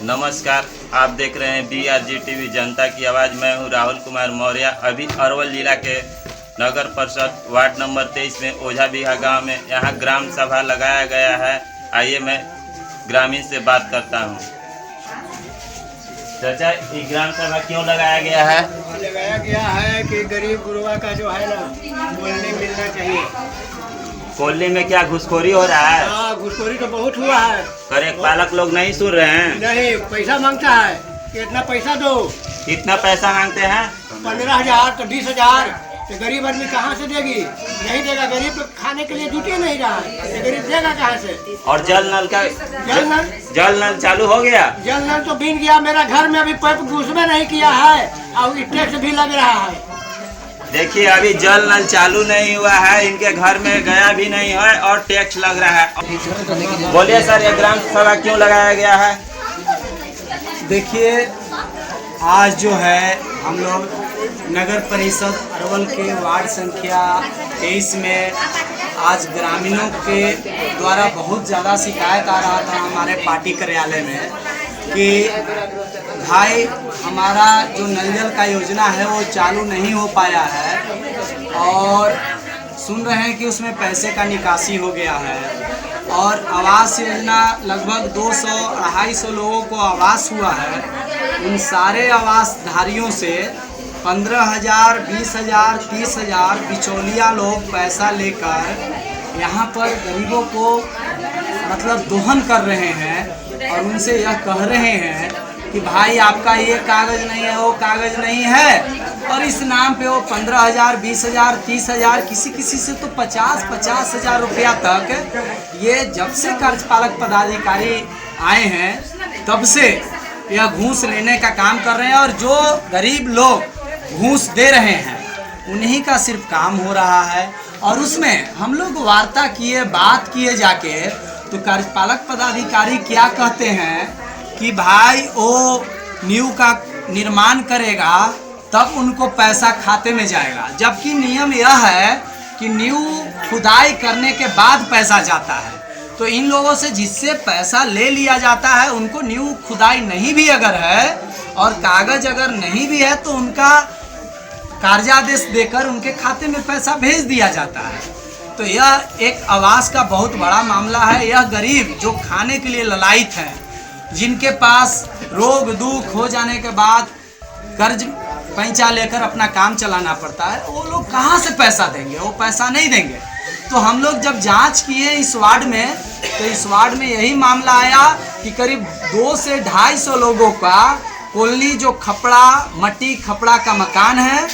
नमस्कार, आप देख रहे हैं BRG टीवी जनता की आवाज़। मैं हूं राहुल कुमार मौर्य। अभी अरवल जिला के नगर परिषद वार्ड नंबर 23 में ओझा बिहा गांव में यहां ग्राम सभा लगाया गया है। आइए मैं ग्रामीण से बात करता हूं। चाचा, ये ग्राम सभा क्यों लगाया गया है? लगाया गया है कि गरीब गुरबा का जो है ना बोलने मिलना चाहिए। कोल्ली में क्या घुसखोरी हो रहा है? हाँ, घुसखोरी तो बहुत हुआ है। करे पालक लोग नहीं सुन रहे हैं। नहीं, पैसा मांगता है कि इतना पैसा दो। कितना पैसा मांगते हैं? 15,000 तो 20,000। तो गरीब आदमी कहाँ से देगी? नहीं देगा। गरीब तो खाने के लिए जुटे नहीं रहा है, तो गरीब देगा कहाँ से? और जल नल चालू हो गया? जल नल तो बीन गया। मेरा घर में अभी पाइप घुसबे नहीं किया है और टैक्स भी लग रहा है। देखिए, अभी जल नल चालू नहीं हुआ है, इनके घर में गया भी नहीं है और टैक्स लग रहा है। बोलिए सर, ये ग्राम सभा क्यों लगाया गया है? देखिए, आज जो है हम लोग नगर परिषद अरवल के वार्ड संख्या 23 में आज ग्रामीणों के द्वारा बहुत ज़्यादा शिकायत आ रहा था हमारे पार्टी कार्यालय में कि भाई हमारा जो नल जल का योजना है वो चालू नहीं हो पाया है और सुन रहे हैं कि उसमें पैसे का निकासी हो गया है और आवास योजना लगभग 200-250 लोगों को आवास हुआ है। उन सारे आवासधारियों से 15,000, 20,000, 30,000 बिचौलिया लोग पैसा लेकर यहाँ पर गरीबों को मतलब दोहन कर रहे हैं और उनसे यह कह रहे हैं कि भाई आपका ये कागज़ नहीं है, वो कागज़ नहीं है, और इस नाम पे वो 15,000, 20,000, 30,000, किसी से तो 50,000 रुपया तक ये जब से कार्यपालक पदाधिकारी आए हैं तब से यह घूस लेने का काम कर रहे हैं और जो गरीब लोग घूस दे रहे हैं उन्हीं का सिर्फ काम हो रहा है। और उसमें हम लोग वार्ता किए, बात किए जाके, तो कार्यपालक पदाधिकारी क्या कहते हैं कि भाई वो नींव का निर्माण करेगा तब उनको पैसा खाते में जाएगा, जबकि नियम यह है कि नींव खुदाई करने के बाद पैसा जाता है। तो इन लोगों से जिससे पैसा ले लिया जाता है उनको नींव खुदाई नहीं भी अगर है और कागज अगर नहीं भी है तो उनका कार्यादेश देकर उनके खाते में पैसा भेज दिया जाता है। तो यह एक आवास का बहुत बड़ा मामला है। यह गरीब जो खाने के लिए ललायित हैं, जिनके पास रोग दुख हो जाने के बाद कर्ज पैंचा लेकर अपना काम चलाना पड़ता है, वो लोग कहाँ से पैसा देंगे? वो पैसा नहीं देंगे। तो हम लोग जब जांच किए इस वार्ड में, तो इस वार्ड में यही मामला आया कि करीब 200 से 250 लोगों का कॉलोनी जो मट्टी खपड़ा का मकान है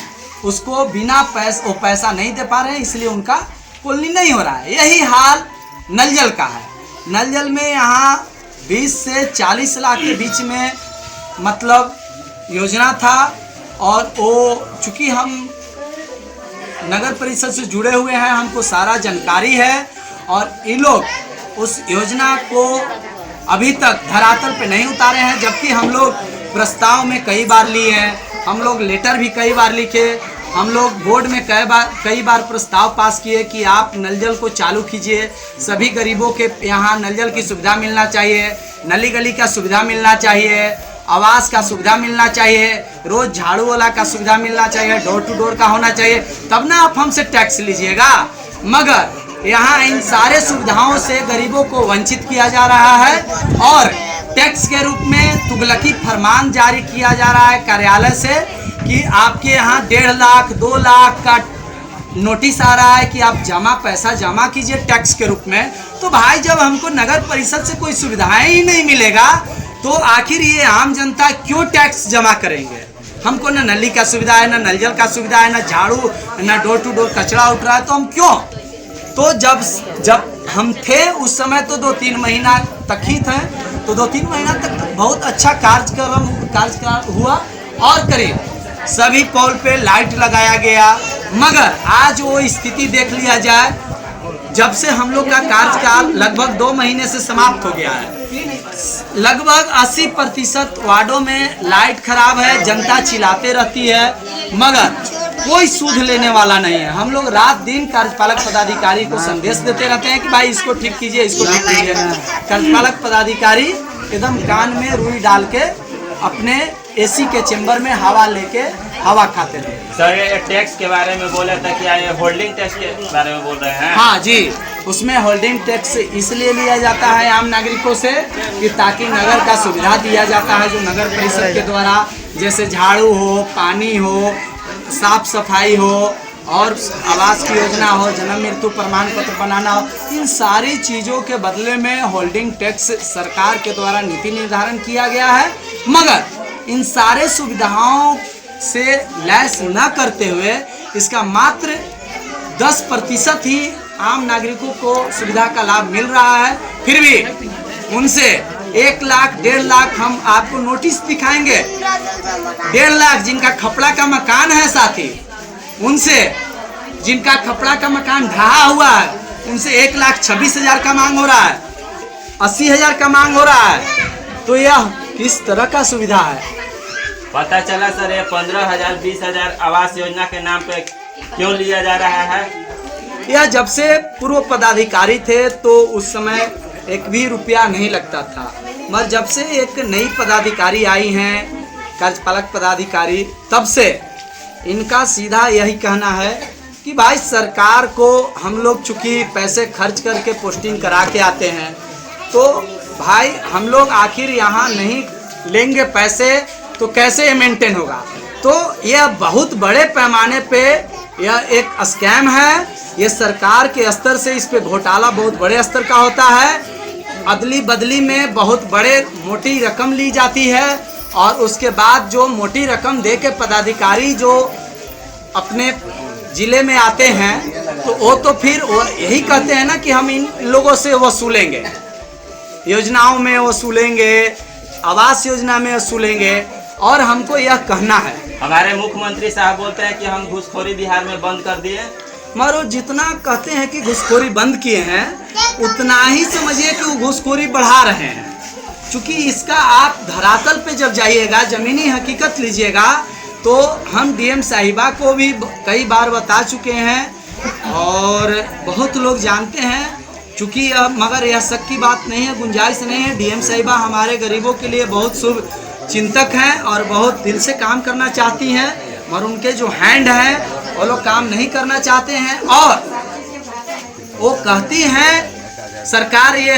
उसको बिना पैसा नहीं दे पा रहे हैं, इसलिए उनका कॉलोनी नहीं हो रहा है। यही हाल नल जल का है। नल जल में यहाँ 20 से 40 लाख के बीच में मतलब योजना था और वो चूँकि हम नगर परिषद से जुड़े हुए हैं, हमको सारा जानकारी है और ये लोग उस योजना को अभी तक धरातल पे नहीं उतारे हैं, जबकि हम लोग प्रस्ताव में कई बार लिए हैं, हम लोग लेटर भी कई बार लिखे, हम लोग बोर्ड में कई बार प्रस्ताव पास किए कि आप नल जल को चालू कीजिए, सभी गरीबों के यहाँ नल जल की सुविधा मिलना चाहिए, नली गली का सुविधा मिलना चाहिए, आवास का सुविधा मिलना चाहिए, रोज झाड़ू वाला का सुविधा मिलना चाहिए, डोर टू डोर का होना चाहिए, तब ना आप हमसे टैक्स लीजिएगा। मगर यहाँ इन सारे सुविधाओं से गरीबों को वंचित किया जा रहा है और टैक्स के रूप में तुगलकी फरमान जारी किया जा रहा है कार्यालय से कि आपके यहाँ 1.5 लाख 2 लाख का नोटिस आ रहा है कि आप पैसा जमा कीजिए टैक्स के रूप में। तो भाई, जब हमको नगर परिषद से कोई सुविधाएं ही नहीं मिलेगा तो आखिर ये आम जनता क्यों टैक्स जमा करेंगे? हमको ना नली का सुविधा है, ना नल जल का सुविधा है, ना झाड़ू, ना डोर टू डोर कचरा उठ रहा है, तो हम क्यों? तो जब हम थे उस समय तो 2-3 महीना तक ही थे, तो 2-3 महीना तक बहुत अच्छा कार्यक्रम हुआ और करीब सभी पोल पे लाइट लगाया गया। मगर आज वो स्थिति देख लिया जाए, जब से हम लोग का कार्यकाल लगभग 2 महीने से समाप्त हो गया है, लगभग 80% वार्डों में लाइट खराब है, जनता चिल्लाते रहती है, मगर कोई सूद लेने वाला नहीं है। हम लोग रात दिन कार्यपालक पदाधिकारी को संदेश देते रहते हैं कि भाई इसको ठीक कीजिए, इसको ठीक कीजिए। कार्यपालक पदाधिकारी एकदम कान में रुई डाल के अपने एसी के चेंबर में हवा लेके हवा खाते थे। सर ये टैक्स के बारे में बोला था कि ये होल्डिंग टैक्स के बारे में बोल रहे हैं। हाँ जी, उसमें होल्डिंग टैक्स इसलिए लिया जाता है आम नागरिकों से कि ताकि नगर का सुविधा दिया जाता है जो नगर परिषद के द्वारा, जैसे झाड़ू हो, पानी हो, साफ सफाई हो और आवास की योजना हो, जन्म मृत्यु प्रमाण पत्र बनाना हो, इन सारी चीज़ों के बदले में होल्डिंग टैक्स सरकार के द्वारा नीति निर्धारण किया गया है। मगर इन सारे सुविधाओं से लैस न करते हुए इसका मात्र 10% ही आम नागरिकों को सुविधा का लाभ मिल रहा है। फिर भी उनसे 1 लाख 1.5 लाख हम आपको नोटिस दिखाएंगे, 1.5 लाख जिनका खपड़ा का मकान है साथी, उनसे जिनका खपड़ा का मकान ढहा हुआ है उनसे 1,26,000 का मांग हो रहा है, 80,000 का मांग हो रहा है। तो यह किस तरह का सुविधा है? पता चला सर ये 15,000 20,000 आवास योजना के नाम पे क्यों लिया जा रहा है? यह जब से पूर्व पदाधिकारी थे तो उस समय 1 भी रुपया नहीं लगता था, मगर जब से एक नई पदाधिकारी आई हैं कार्यपालक पदाधिकारी, तब से इनका सीधा यही कहना है कि भाई सरकार को हम लोग चूँकि पैसे खर्च करके पोस्टिंग करा के आते हैं, तो भाई हम लोग आखिर यहाँ नहीं लेंगे पैसे तो कैसे ये मेंटेन होगा। तो यह बहुत बड़े पैमाने पे यह एक स्कैम है। ये सरकार के स्तर से इस पे घोटाला बहुत बड़े स्तर का होता है। अदली बदली में बहुत बड़े मोटी रकम ली जाती है और उसके बाद जो मोटी रकम दे के पदाधिकारी जो अपने ज़िले में आते हैं तो वो तो फिर वो यही कहते हैं ना कि हम इन लोगों से वसूलेंगे, योजनाओं में वसूलेंगे, आवास योजना में वसूलेंगे। और हमको यह कहना है, हमारे मुख्यमंत्री साहब बोलते हैं कि हम घूसखोरी बिहार में बंद कर दिए, मगर वो जितना कहते हैं कि घूसखोरी बंद किए हैं उतना ही समझिए कि वो घूसखोरी बढ़ा रहे हैं। क्योंकि इसका आप धरातल पे जब जाइएगा, ज़मीनी हकीकत लीजिएगा, तो हम डीएम साहिबा को भी कई बार बता चुके हैं और बहुत लोग जानते हैं। चूँकि मगर यह शक की बात नहीं है, गुंजाइश नहीं है। डीएम साहिबा हमारे गरीबों के लिए बहुत शुभ चिंतक हैं और बहुत दिल से काम करना चाहती हैं, मगर उनके जो हैंड हैं वो लोग काम नहीं करना चाहते हैं। और वो कहती हैं, सरकार, ये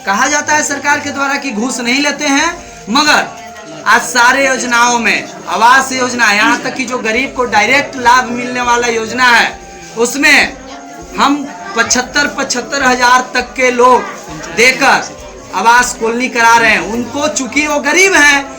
कहा जाता है सरकार के द्वारा कि घूस नहीं लेते हैं, मगर आज सारे योजनाओं में आवास योजना, यहाँ तक कि जो गरीब को डायरेक्ट लाभ मिलने वाला योजना है, उसमें हम 75 हज़ार तक के लोग देकर आवास कॉलोनी करा रहे हैं। उनको चूंकि वो गरीब हैं,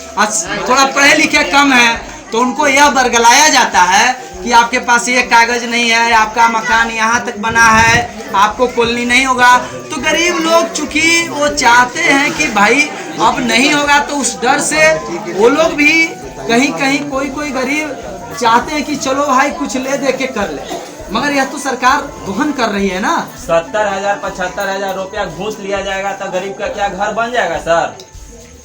थोड़ा पढ़े लिखे कम हैं, तो उनको यह बरगलाया जाता है कि आपके पास ये कागज नहीं है, आपका मकान यहाँ तक बना है, आपको कॉलोनी नहीं होगा। तो गरीब लोग चूंकि वो चाहते हैं कि भाई अब नहीं होगा, तो उस डर से वो लोग भी कहीं कहीं कोई गरीब चाहते हैं कि चलो भाई कुछ ले दे के कर ले। मगर यह तो सरकार दोहन कर रही है ना। 70,000 75,000 रुपया घूस लिया जाएगा तो गरीब का क्या घर बन जाएगा सर?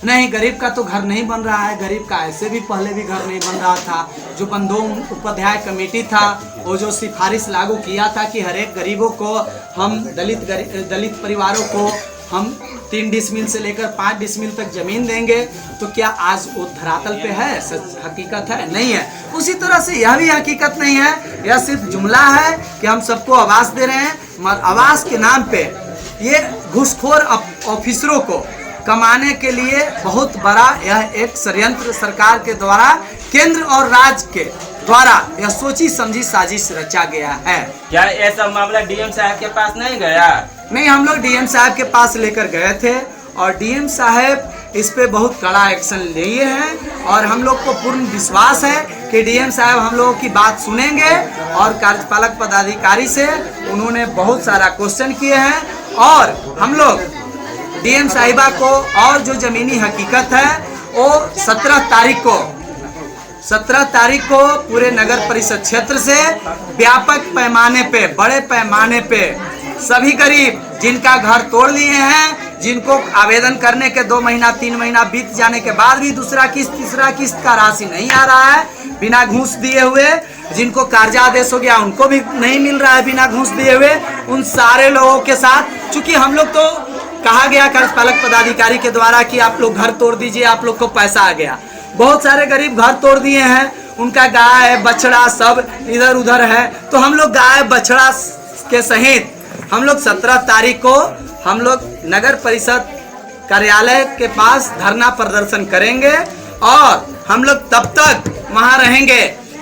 नहीं, गरीब का तो घर नहीं बन रहा है। गरीब का ऐसे भी पहले भी घर नहीं बन रहा था। जो बंदोपाध्याय कमेटी था, वो जो सिफारिश लागू किया था कि हर एक गरीबों को हम दलित परिवारों को हम 3 डिसमिल से लेकर 5 डिसमिल तक जमीन देंगे, तो क्या आज वो धरातल पे है? सच हकीकत है? नहीं है। उसी तरह से यह भी हकीकत नहीं है, यह सिर्फ जुमला है कि हम सबको आवास दे रहे हैं, मगर आवास के नाम पे ये घूसखोर ऑफिसरों को कमाने के लिए बहुत बड़ा यह एक षड्यंत्र सरकार के द्वारा, केंद्र और राज्य के द्वारा यह सोची समझी साजिश रचा गया है। क्या ये सब मामला डीएम साहब के पास नहीं गया? नहीं, हम लोग डीएम साहब के पास लेकर गए थे और डीएम साहब इस पे बहुत कड़ा एक्शन लिए हैं और हम लोग को पूर्ण विश्वास है कि डीएम साहब हम लोगों की बात सुनेंगे। और कार्यपालक पदाधिकारी से उन्होंने बहुत सारा क्वेश्चन किए हैं और हम लोग डीएम साहिबा को और जो ज़मीनी हकीकत है वो 17 तारीख को पूरे नगर परिषद क्षेत्र से व्यापक पैमाने पे, बड़े पैमाने पे सभी गरीब जिनका घर तोड़ लिए हैं, जिनको आवेदन करने के 2 महीना 3 महीना बीत जाने के बाद भी दूसरा किस्त तीसरा किस्त का राशि नहीं आ रहा है बिना घूस दिए हुए, जिनको कर्जा आदेश हो गया उनको भी नहीं मिल रहा है बिना घूस दिए हुए, उन सारे लोगों के साथ, चूंकि हम लोग तो कहा गया कार्यपालक पदाधिकारी के द्वारा कि आप लोग घर तोड़ दीजिए, आप लोग को पैसा आ गया। बहुत सारे गरीब घर तोड़ दिए हैं, उनका गाय बछड़ा सब इधर उधर है। तो हम लोग गाय बछड़ा के सहित हम लोग 17 तारीख को हम लोग नगर परिषद कार्यालय के पास धरना प्रदर्शन करेंगे और हम लोग तब तक वहां रहेंगे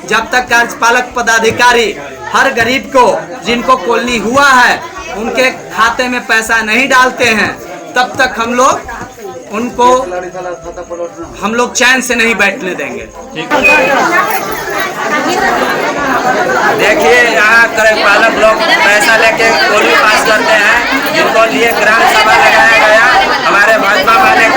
जब तक कार्यपालक पदाधिकारी हर गरीब को जिनको कॉलोनी हुआ है उनके खाते में पैसा नहीं डालते हैं, तब तक हम लोग चैन से नहीं बैठने देंगे। देखिए यहाँ कार्यपालक लोग पैसा लेके कॉलोनी पास करते हैं, जिनको लिए ग्राम सभा लगाया गया। हमारे भाजपा वाले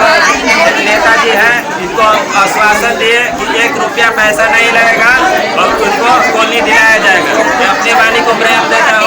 नेताजी हैं, इनको आश्वासन दिए कि 1 रुपया पैसा नहीं लगेगा और उनको कॉलोनी दिलाया जाएगा। मैं अपनी वाणी को प्रेम देता हूँ।